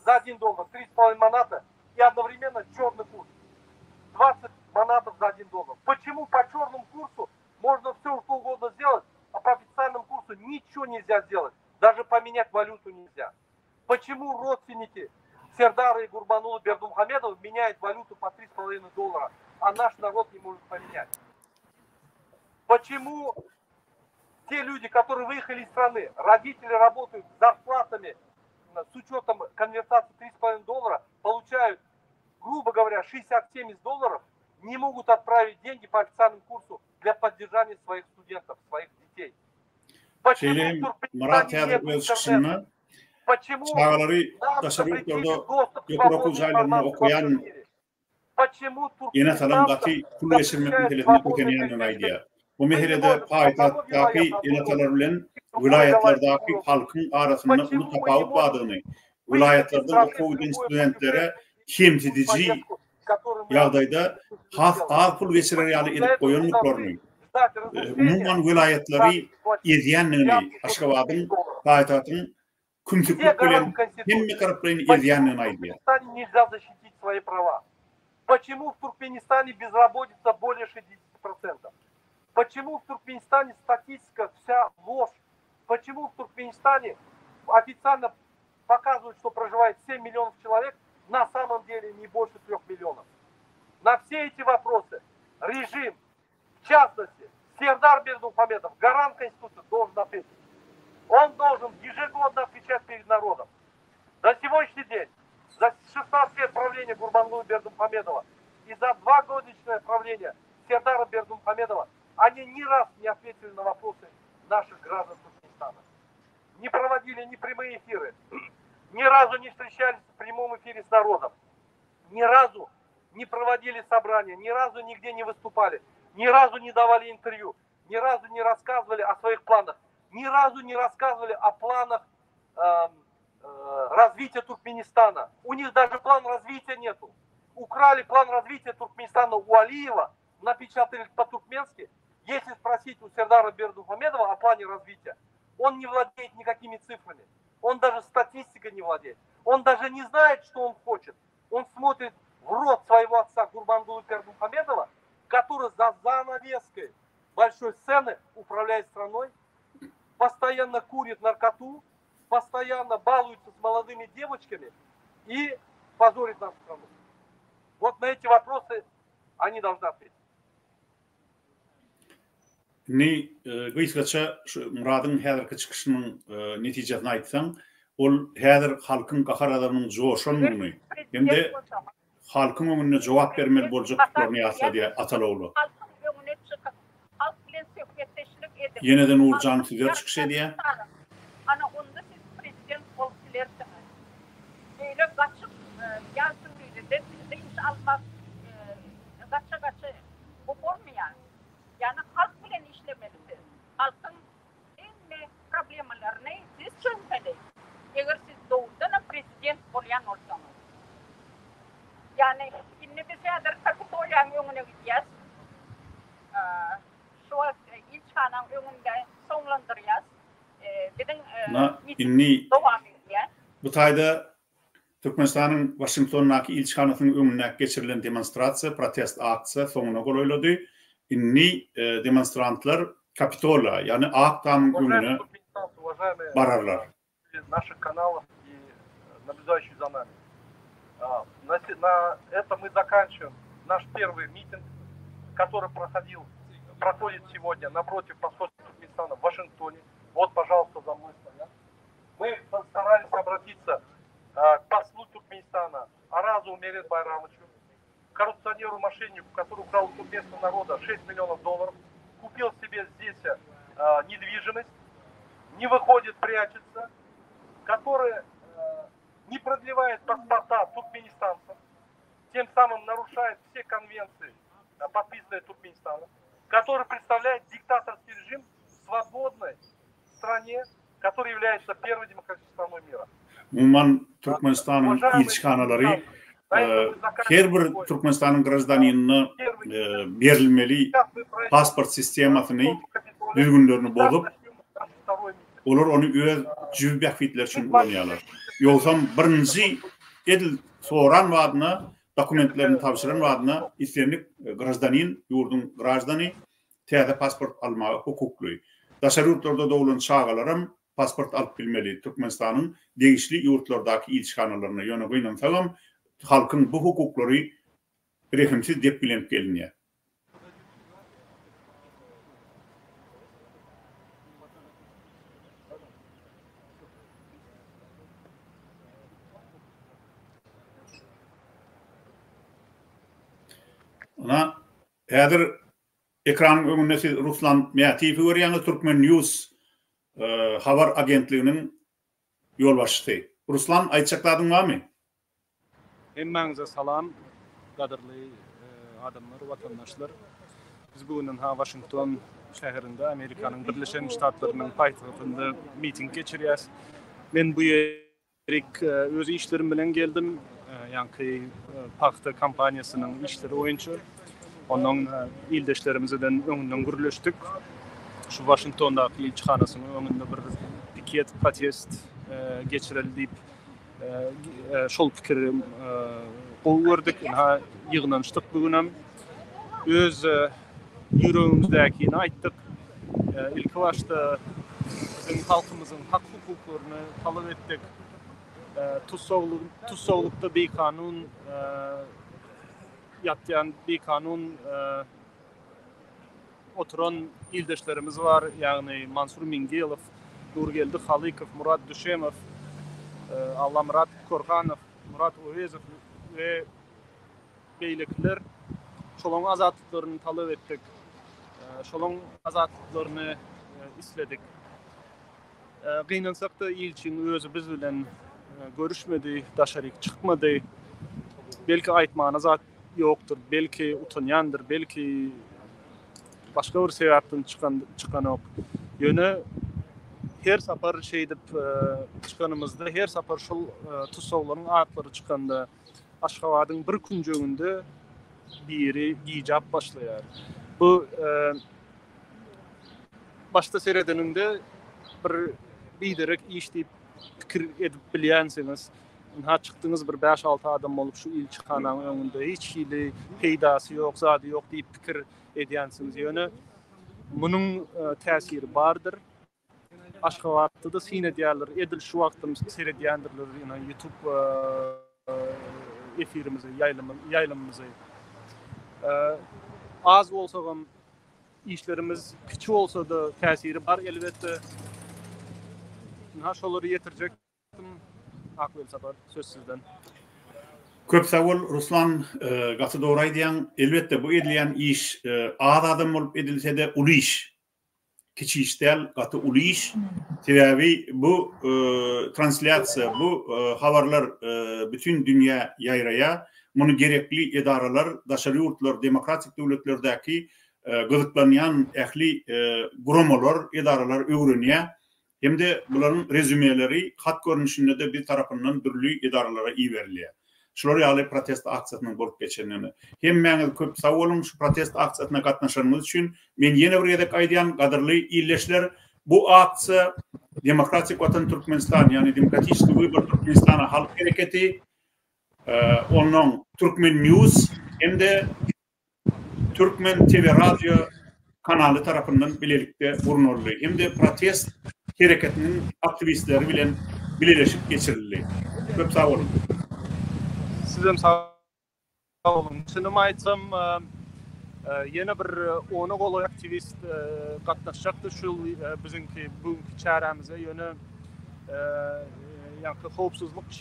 за 1 доллар, 3,5 моната и одновременно черный курс 20 монатов за 1 доллар? Почему по черному курсу можно все что угодно сделать, а по официальному курсу ничего нельзя сделать? Даже поменять валюту нельзя. Почему родственники Сердара и Гурбанулы Бердымухамедова меняют валюту по 3,5 доллара, а наш народ не может поменять? Почему те люди, которые выехали из страны, родители работают с зарплатами с учетом конвертации 3,5 доллара, получают, грубо говоря, 60-70 долларов, не могут отправить деньги по официальному курсу для поддержания своих студентов, своих детей? Почему в Туркменистане нет интернета? Почему нам запретили доступ к свободной информации во всем мире? Почему Туркменистан bu meselede payitahtdaki elatalar bilen vilayetlerdeki halkın arasında ulu tapawut badygyny, vilayetlerden okuwdan studentlere kemsidici ýagdaýda az pul geçirer ýaly edip goýanlyklaryny, umuman vilayetleri edýänligini, Aşgabatyň, payitahtyň kümsüklik bilen hemme taraplaryny edýänligini aýdýar. Нельзя защитить свои права. Почему в Туркменистане безработица более 60%? Почему в Туркменистане статистика вся ложь? Почему в Туркменистане официально показывают, что проживает 7 миллионов человек, на самом деле не больше 3 миллионов? На все эти вопросы режим, в частности, Сердар Бердымухамедов, гарант Конституции, должен ответить. Он должен ежегодно отвечать перед народом. На сегодняшний день, за 16 лет правления Гурбанулы Бердымухамедова и за 2-годичное правление Сердара Бердымухамедова они ни раз не ответили на вопросы наших граждан Туркменистана. Не проводили ни прямые эфиры, ни разу не встречались в прямом эфире с народом, ни разу не проводили собрания, ни разу нигде не выступали, ни разу не давали интервью, ни разу не рассказывали о своих планах, ни разу не рассказывали о планах развития Туркменистана. У них даже план развития нету. Украли план развития Туркменистана у Алиева, напечатали по-туркменски. Если спросить у Сердара Бердымухамедова о плане развития, он не владеет никакими цифрами. Он даже статистикой не владеет. Он даже не знает, что он хочет. он смотрит в рот своего отца Гурбангулы Бердымухамедова, который за занавеской большой сцены управляет страной, постоянно курит наркоту, постоянно балуется с молодыми девочками и позорит нашу страну. Вот на эти вопросы они должны ответить. Ni gıysgaça Murad'ın häzirki çıkışının netijasini aýtsaň, ol häzir halkyň gahar adamynyň joşanmagyny hemde halkyň öňüne jogap bermeli boljaklyklaryny ýasa diýe Ataloglu. Yeniden Uğurcan Fizer çıkış ediyor. Ana onda siz prezident olsilersiniz. Böyle kaçıp yazılıydı. Bizde iş almak kaça bu olmayan. Yani halk bilen işlemelisiniz. Halkın en problemlerine siz çözmeli. Eğer siz doğrudan prezident olayan olsanız. Yani şimdi biz yadır Kapitolyan önüne gideceğiz. Şu ilçanın önünde sonlandıracağız. Inni bu taýda Türkmenistanyň Washingtondaki ilçkanasynyň öňüne geçirilen demonstrasiýa, protest aksiýa soňuna goýuldy. Inni demonstrantlar Kapitola, yani Akdam'ın önüne bararlar. Наших каналов и наблюдающих за нами. На этом мы заканчиваем наш первый митинг, который проходит сегодня напротив посольства Туркменистана в Вашингтоне. Вот, пожалуйста, за мной стоят. Мы постарались обратиться к послу Туркменистана Аразу Умерет Байрамовичу, коррупционеру-мошеннику, который украл у туркменского народа $6 миллионов, купил себе здесь недвижимость, не выходит, прячется, который не продлевает паспорта туркменистанцев, тем самым нарушает все конвенции, подписанные Туркменистаном, который представляет диктаторский режим в свободной стране, которая является первой демократической страной мира. Umuman Türkmenistan'ın ilçkanaları her bir Türkmenistan'ın grajdanynyna berilmeli pasport sistemasyny düzgünlerini bozup olar onu öz jüb benefitler üçin kullanýarlar. Ýogsam birinji edil soran wadyna dokumentlerini tapşyran wadyna islenlik grajdanyn ýurdun grajdany täze pasport almagy hukukly. Daşary ýurtlarda dowlan şagalaram pasport alıp bilmeli. Türkmenistanyň degişli ýurtlardaky ilçkanalarına ýöne goýnansagam halkyň bu hukuklary rehimsiz dep bilenip gelinýär. Ona häzir ekranyň öňünde siz Ruslan Mätiýewi görýäňiz, Türkmen News habar agentliginiň ýolbaşçysy. Ruslan, aýtjakladyň barmy? Hemmäňize salam, gadyrly adamlar, watandaşlar. Biz bugün Washington şäherinde Amerikanyň Birleşen Ştatlarynyň paýtagtynda miting geçirýäs. Men bu ýerik öz işlerim bilen geldim. Ýani paxta kampaniýasynyň işleri oýunçy. Onuň ildeşlerimizden öňünden gürleşdik. Şu Washingtondaky ilçkanasynyň öňünde bir piket protest geçirildi. Şol pikiri goýurdyk, ýygnançdyk bugün. Öz ýüregimizdäkini aýtdyk. Ilk başda bizim halkymyzyň hak hukuklaryny talap etdik. Tutsawlukda bir kanun ýatýan bir kanun oturan ildeşlerimiz var. Yani Mansur Mingelow, Nurgeldi Halykow, Murat Düşemow, Allamrat Korganov, Murat Ovezov ve beýlekler şolaň azatlyklaryny talap etdik. Şolaň azatlyklaryny isledik. Gynansak da ilçin özü biz bilen görüşmedi, daşaryk çykmady. Belki aýtmana zat ýokdur, belki utanýandyr, belki başga bir sebäpden çykan ok. Ýöne her sapar şeýdip çykanymyzda, her sapar şol tutsawlaryň atlary çykanda Aşgabatyň bir kunjeginde biri giýjap başlaýar. Bu başta seredeninde bir biderek iş diýip pikir edip bilýänsiňiz, ha çıktınız bir 5-6 adam olup şu ilçixananın önünde hiç hili peydası yok, zady yok diýip pikir edýänsiniz. Ýöne munyň täsiri bardyr. Aşgabatda da sine diýerler. Edil şu wagtymyz seredýändirler, YouTube efirimizi, ýaýlymyzy. Az bolsagam işlerimiz kiçi olsa da täsiri bar elbetde. Ha şolary ýetirjekdim. Akbil sapar söz sizden. Köp sağ ol Ruslan, gatı doğray diýen elbetde bu edilen iş az adam bolup edilse de uly iş. Kiçi iş däl, gatı uly iş. Sebäbi bu translasiýa, bu habarlar bütün dünýä ýaýraya. Muny gerekli edaralar, daşary ýurtlar, demokratik döwletlerdäki gyzyklanýan ähli guramalar, edaralar öwrenýär. Hem de buların rezümeleri hat görünüşünde de bir tarafından türlü idaralara iyi verilýär. Şolary ýaly protest aksiýasynyň bolup geçenini. Hem meňe köp sag bolun şu protest aksiýasyna gatnaşanymyz üçin. Men ýene bir ýerde aýdýan gadyrly illeşler bu aksiýa Demokratik Watan Türkmenistan, ýani Demokratik Wybor Türkmenistan halk hereketi, onuň Türkmen News hem de Türkmen TV radio kanaly tarapyndan bilelikde gurunurly. Hem de protest hareketinin aktivistleri bilen birleşip geçirildi. Köp sağ olun. Sizem sağ olun. Şunu aýtsam, ýene bir ona goly aktivist gatnaşjakdy şu biziňki bugünkü çäremize ýöne ýa-da howpsuzlyk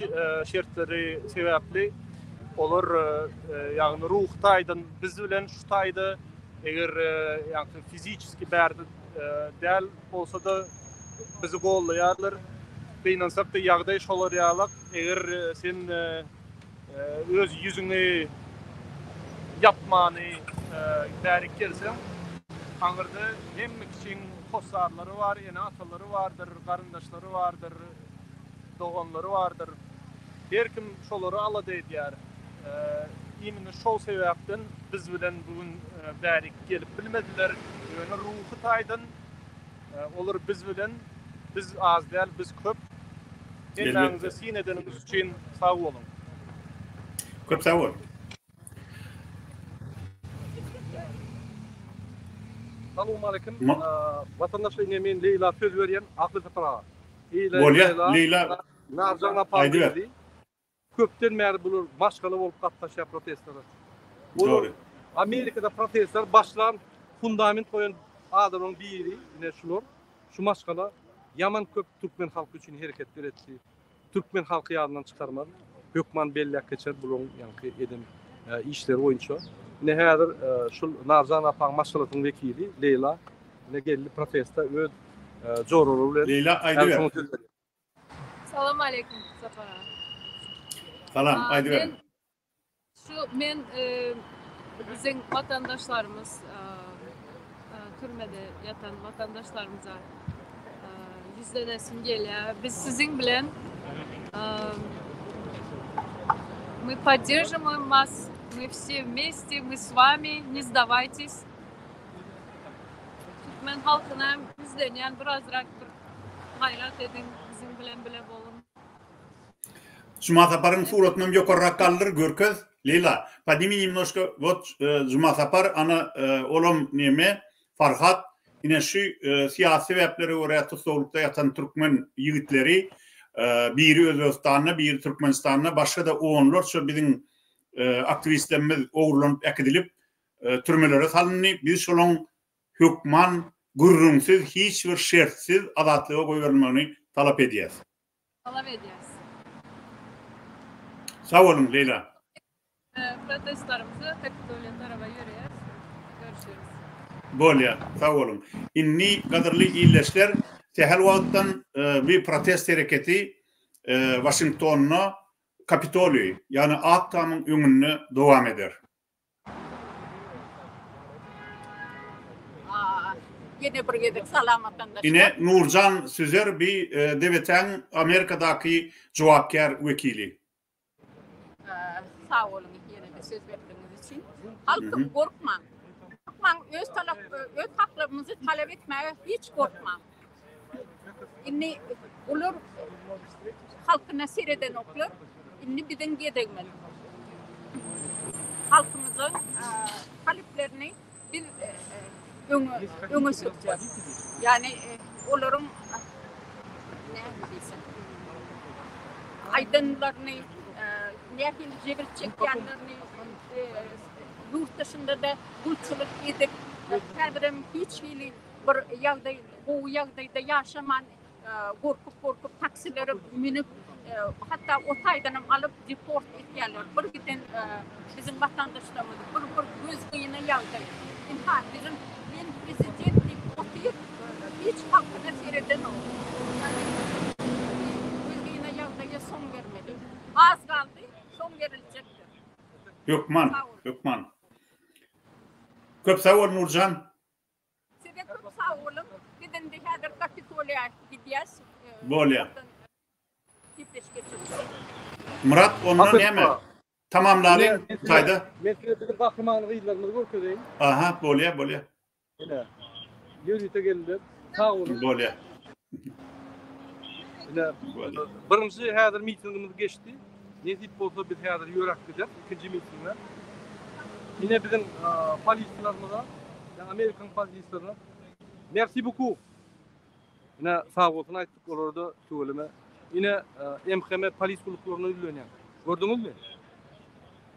şertleri sebäpli olar ýagny ruh taýdan biz bilen şu taýda eger ýa-da fiziski bärde däl bolsa da bizi gollaýarlar. Beýnansak da ýagdaý şolar ýalyk. Eger sen öz ýüzüňi yapmany bärik gelsen, aňyrda hemme kiçiň hosarlary bar, ýene atalary bardyr, garyndaşlary bardyr, doganlary bardyr. Her kim şolary alady diýär. Ýene şol sebäpden biz bilen bugün bärik gelip bilmediler. Ýöne ruhy taýdan olar biz bilen, biz az däl, biz köp. Ellerinize sinedenimiz için sağ olun. Köp sağ olun. Assalamu alaikum. Vatandaşlar men Leyla söz berýän Akbil Sapara. Leyla Narjan apaldy. Köpden bäri bular maşgala bolup gatnaşýar protestler. Doğru. Amerikada protestler başlan fundament koyan adamın biri ine şular. Şu maşgala yaman köp Türkmen halkı üçin hereket etdi. Türkmen halkı ýadynan çykarmady. Hökman belläp geçer bulan ýa-ni edem işleri boýunça. Ne häzir şu Narjan apaň maşgalatynyň wekili Leyla ne geldi protesta öz jorary bilen. Leyla aýdyber. Salam aleykum Sapara. Salam aýdyber. Men bizim vatandaşlarımız türmede yatan vatandaşlarımıza yüzlenesim gelýär. Biz sizin bilen мы поддерживаем вас, мы все вместе, мы с вами, не сдавайтесь. Türkmen halkına bizden yani birazrak gayret edin, bizim bilen bile bolun. Жума Сапар'ın suratını ýokarrak kaldır görköz. Leyla, padimi немножко вот Жума Сапар ana olum neme Farhat yine şu siyasi sebäpleri oraya tutulukda yatan Türkmen ýigitleri biri Özbekistan'a, biri Türkmenistan'a, başka da oğunlar şu bizim aktivistlerimiz oğurlanıp ekidilip türmelere salındı. Biz şolun hükman gurrunsiz, hiçbir şertsiz azatlığa koyulmalarını talep ediyoruz. Talep ediyoruz. Sağ olun Leyla. Protestlarımızı Kapitolya tarafa yürüyoruz. Görüşürüz. Bolya, sağ olun. İnni kadarlı illeşler tehel wagtdan bir protest hareketi Washington'a Kapitolya yani Aktam'ın öňünde dowam eder. Yine bir gedek salam vatandaşlar. Yine Nurcan Süzer bir devletin Amerika'daki cevapkar vekili. Sağ olun yine de söz verdiğiniz için. Halkım korkma. Öz haklarımızı talep etmeye hiç korkma. Inni olur halkına seyreden oklar. inni bizden gedegmen. Halkımızın taleplerini biz öňe süreceğiz. Yani onların ne diyeyim? Aydınlarını, nehil cebir çekkenlerini, yurt dışında da gulçuluk edip, kendim hiç bir yağday, bu yağdayda yaşaman, korkup taksileri minip, hatta o taydanım alıp deport etkenler. Bir giden bizim vatandaşlarımız, bir göz kıyına yağday. İnsan bizim prezidentlik otuyup, hiç halkına seyreden oldu. Son vermedi. Az kaldı, son verilecektir. Gökman. Köp sağ ol Nurcan. Size köp sağ olun. Gidin de hazır Kapitolya gideceğiz. Bolya. Tipeş geçiriz. Murat ondan neme? Tamamlayalım kaydı. Mesela bizim kahramanlığı yıllarımızı görküdeyim. Aha, bolya. Yine. Yürüyüte geldiler. Sağ olun. Bolya. Birinci hazır mitingimiz geçti. Nezip bolsa biz hazır yörak gider. İkinci mitingler. Yine bizim polislerimize, Amerikan polislerine merci beaucoup. Yine sağ olsun ayttık orada söyleme. Yine MHM polis kuluklarına ülönyen. Gördünüz mü?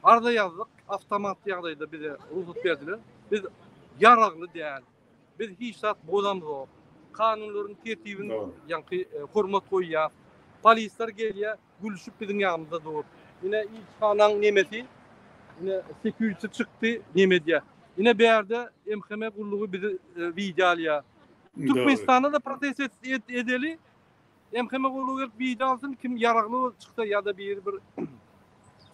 Arada yazdık. Avtomat yağdaydı bize ruhsat verdiler. Biz yaraglı değil. Biz hiç saat bozamız o. Kanunların tertibini yankı hormat koyuyor. Polisler geliyor, gülüşüp bizim yanımızda doğup. Yine ilk kanan nemeti, yine security çıktı nemediye. Yine bir yerde MHM kulluğu bizi video alıyor. Türkmenistan'da da protest edeli. MHM kulluğu video alsın, kim yaraglı çıktı ya da bir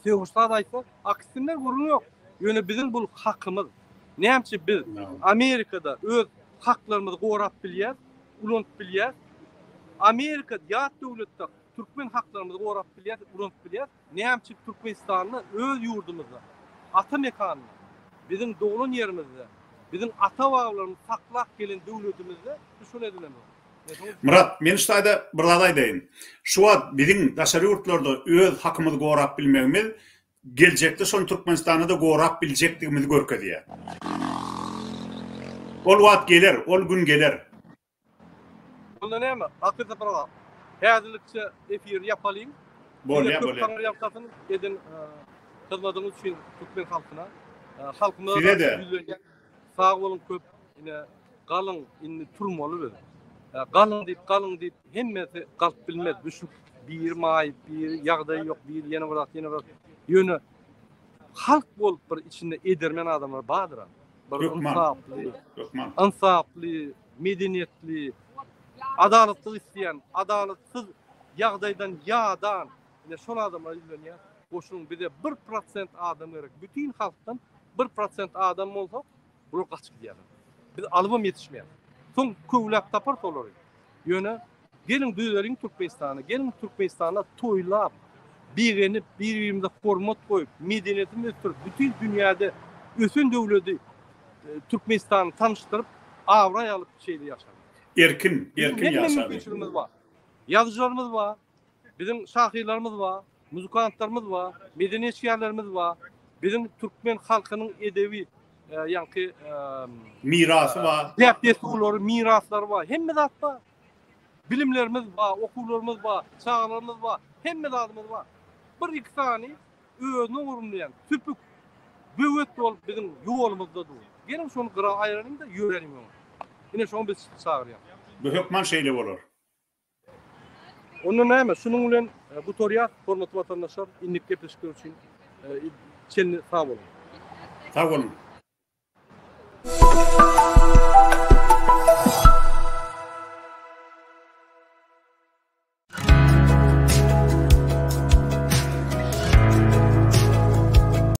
sevuşta adaysa, aksinden görünüyor yok. Yani bizim bu hakkımız. Neyse biz Amerika'da öz haklarımızı korap bilýär, ulant bilýär. Amerika ýat döwletde Türkmen haklarymyzy korap bilýär, ulant bilýär. Näme Türkmenistanyny öz ýurdumyzda, ata mekanyny, bizim doğulan ýerimizde, bizim ata babalarymyz saklap gelen döwletimizde şol edilenler. Murat, men şaýda bir zat aýdaýyn. Şu wagt bizim daşary ýurtlarda öz hakymyzy korap bilmegimiz geljekde şol Türkmenistanyny da korap biljekdigimizi görkezýär. Ol wagt geler, ol gün geler. Onda näme? Hakykata program. Häzirlikçe efir ýapalyň. Bolya. Ýapsasyň edin hyzmatyňyz üçin Türkmen halkyna, halkymyza ýüzlenýän sağ bolun köp ine galyň indi turmaly biz. Galyň diýip hemmesi galyp bilmez. Düşüp bir maý, bir ýagdaý ýok, bir ýene bir. Ýöne halk bolup bir içinde edermen adamlar bardyr. Insaply, medeniyetli, adaletli isteyen, adaletsiz ýagdaýdan ýadan, ine şol adamlar ýüzlenýär. Oşuň bize 1% adam gerek. Bütün halktan 1% adam bolsa, bu gaçyp gidýär. Biz alybam ýetişmeýär. Soň köwlap tapar solar. Ýöne gelin düýlerin Türkmenistana, gelin Türkmenistana toýlap, birenip, bir-birimize hormat koyup, medeniyetimiz bütün dünýäde ösün döwleti Türkmenistan'ı tanıştırıp Avraya alıp şeyli yaşar. Erkin yaşar. Yazıcılarımız var, bizim şahirlerimiz var, muzikantlarımız var, medeniyetçilerimiz var. Bizim Türkmen halkının edebi yankı mirası var. Defteri mirasları var. Hem de var. Bilimlerimiz var, okullarımız var, çağlarımız var. Hem de adımız var. Bir iki saniye özünü urumlayan tüpük büyük ol bizim yolumuzda dur. Gelin şonu qıra ayırayım da yörelim onu. Yine şonu biz çağırıyam. Bu hükman şeyle olur. Onun näme? Şunun bilen bu toriyat hormatly vatandaşlar inlik gepleşmek üçin çelni sağ olun. Sağ olun.